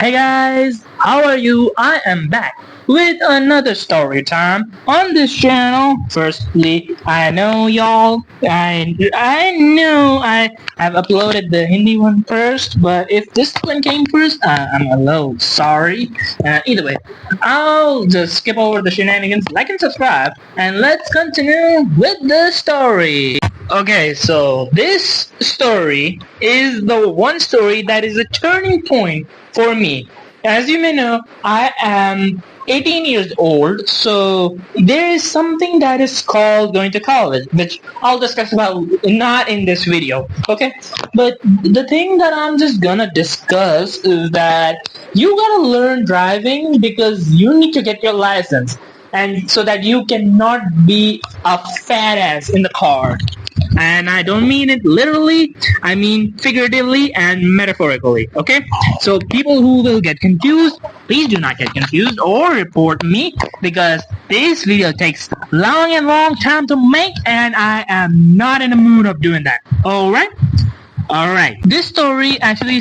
Hey guys, how are you? I am back with another story time on this channel. Firstly, I know y'all, I know I have uploaded the Hindi one first, but if this one came first, I'm a little sorry. Either way, I'll just skip over the shenanigans, like and subscribe, and let's continue with the story. Okay, so this story is the one story that is a turning point for me. As you may know, I am 18 years old, so there is something that is called going to college, which I'll discuss about not in this video, okay? But the thing that I'm just gonna discuss is that you gotta learn driving because you need to get your license, and so that you cannot be a fat ass in the car. And I don't mean it literally, I mean figuratively and metaphorically, okay? So people who will get confused, please do not get confused or report me, because this video takes long time to make, and I am not in the mood of doing that. Alright? Alright. This story actually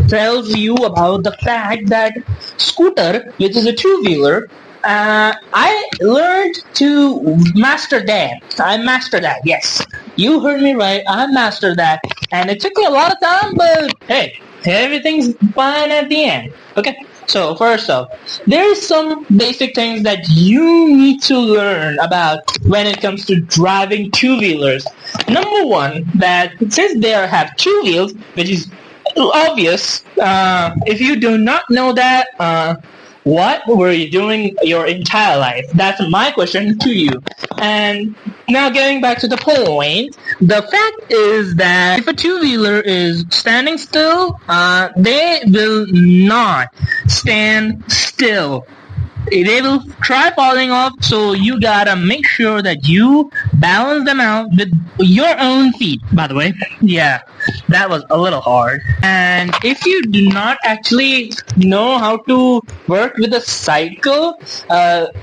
tells you about the fact that scooter, which is a two-wheeler, I learned to master that. I mastered that, yes. You heard me right, I mastered that. And it took me a lot of time, but hey, everything's fine at the end. Okay, so first off, there's some basic things that you need to learn about when it comes to driving two-wheelers. Number one, that since they have two wheels, which is obvious, if you do not know that, what were you doing your entire life? That's my question to you. And now getting back to the point, the fact is that if a two-wheeler is standing still, they will not stand still. They will try falling off, so you gotta make sure that you balance them out with your own feet, by the way. Yeah, that was a little hard. And if you do not actually know how to work with a cycle,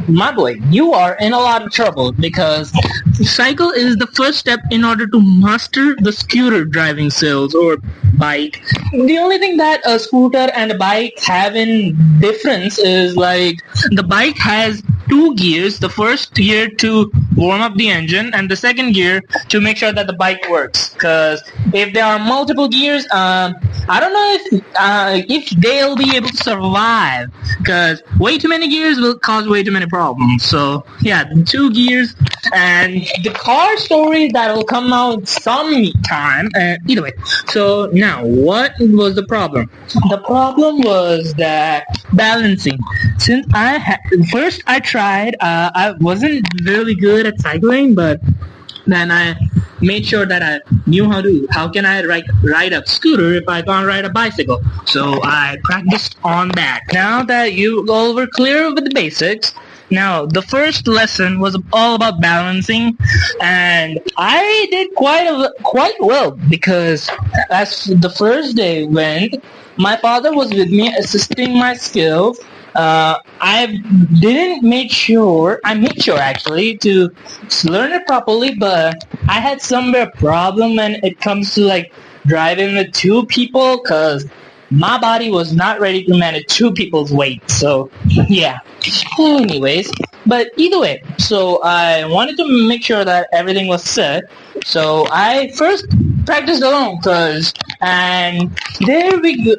my boy, you are in a lot of trouble, because cycle is the first step in order to master the scooter driving skills or bike. The only thing that a scooter and a bike have in difference is like the bike has two gears, the first gear to warm up the engine and the second gear to make sure that the bike works, because if there are multiple gears, I don't know if they'll be able to survive, because way too many gears will cause way too many problems. So yeah, two gears. And the car story that will come out sometime. Either way. So now, what was the problem? The problem was that balancing. Since first I tried, I wasn't really good at cycling, but then I made sure that I knew how can I ride a scooter if I can't ride a bicycle. So I practiced on that. Now that you all were clear with the basics, now, the first lesson was all about balancing, and I did quite well, because as the first day went, my father was with me assisting my skills. I made sure actually to learn it properly, but I had somewhere problem when it comes to like driving with two people, because my body was not ready to manage two people's weight. So yeah. Anyways, but either way, so I wanted to make sure that everything was set. So I first practiced alone, and there we go,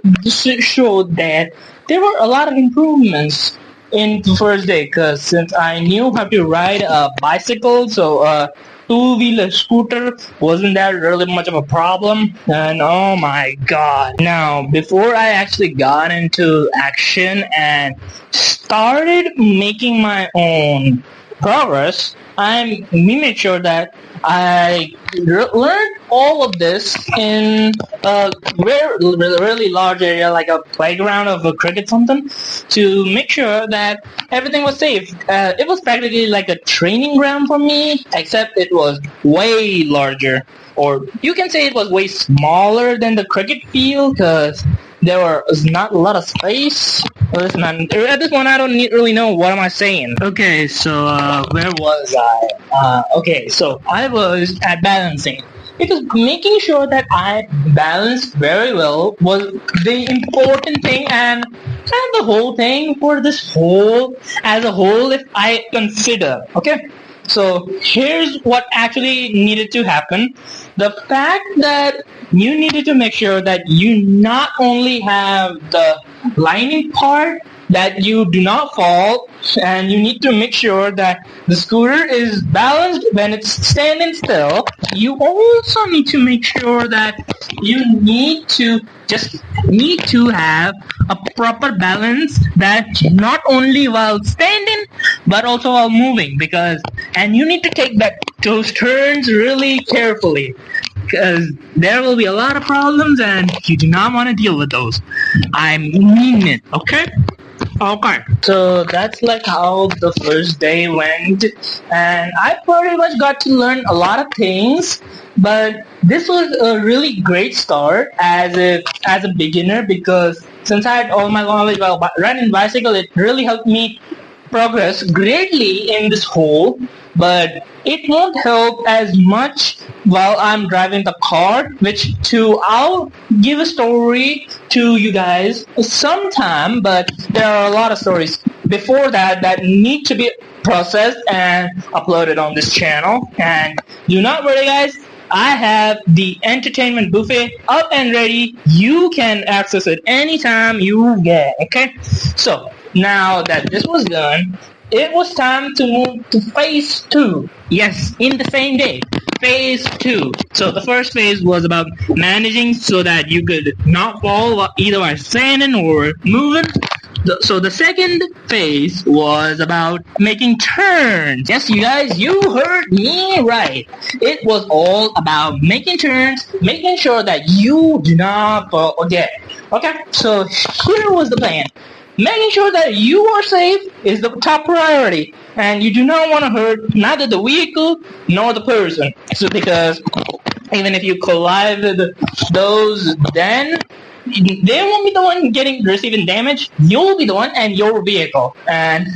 showed that there were a lot of improvements in the first day, because since I knew how to ride a bicycle, so two-wheeler scooter wasn't that really much of a problem. And oh my god, now before I actually got into action and started making my own progress, we made sure that I learned all of this in a really large area, like a playground of a cricket something, to make sure that everything was safe. It was practically like a training ground for me, except it was way larger. Or you can say it was way smaller than the cricket field, because there was not a lot of space. Listen, man, at this point I don't really know what am I saying. Okay, so where was I? Okay, so I was at balancing. Because making sure that I balanced very well was the important thing, and and the whole thing for this whole as a whole, if I consider, okay. So here's what actually needed to happen. The fact that you needed to make sure that you not only have the lining part, that you do not fall, and you need to make sure that the scooter is balanced when it's standing still. You also need to make sure that you need to have a proper balance, that not only while standing but also while moving, and you need to take those turns really carefully, because there will be a lot of problems and you do not want to deal with those. I mean it, okay? Okay, so that's like how the first day went, and I pretty much got to learn a lot of things. But this was a really great start as a beginner, because since I had all my knowledge about riding bicycle, it really helped me progress greatly in this hole. But it won't help as much while I'm driving the car, I'll give a story to you guys sometime, but there are a lot of stories before that need to be processed and uploaded on this channel. And do not worry, guys, I have the entertainment buffet up and ready. You can access it anytime you want, okay? So now that this was done, it was time to move to phase 2. Yes, in the same day. Phase 2. So the first phase was about managing so that you could not fall either by standing or moving. So the second phase was about making turns. Yes, you guys, you heard me right. It was all about making turns, making sure that you do not fall again. Okay, so here was the plan. Making sure that you are safe is the top priority, and you do not want to hurt neither the vehicle nor the person. So because even if you collide with those, then they won't be the one receiving damage. You'll be the one and your vehicle. And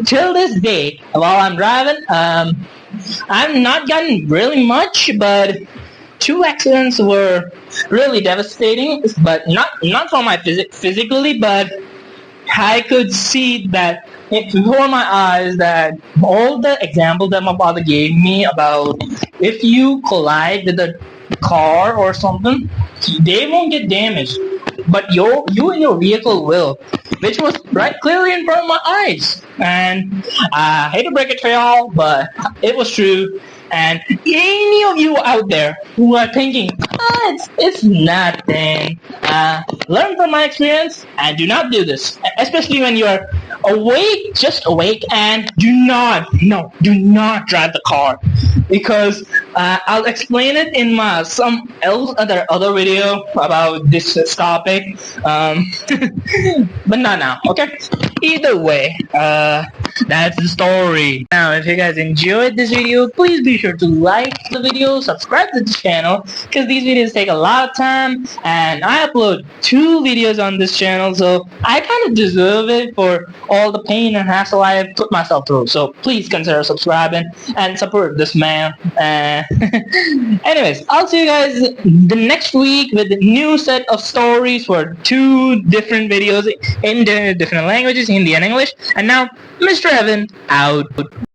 till this day, while I'm driving, I've not gotten really much, but 2 accidents were really devastating. But not for my physically, but I could see that before my eyes, that all the examples that my father gave me about if you collide with a car or something, they won't get damaged, but you and your vehicle will, which was right clearly in front of my eyes. And I hate to break it to y'all, but it was true. And any of you out there who are thinking, it's nothing, learn from my experience and do not do this. Especially when you're just awake, and do not drive the car, because I'll explain it in some other video about this topic, but not now, okay? Either way, that's the story. Now, if you guys enjoyed this video, please be sure to like the video, subscribe to the channel, because these videos take a lot of time, and I upload 2 videos on this channel, so I kind of deserve it for all the pain and hassle I have put myself through. So please consider subscribing and support this man. Anyways, I'll see you guys the next week with a new set of stories for 2 different videos in different languages, Hindi and English. And now, Mr. Evan out.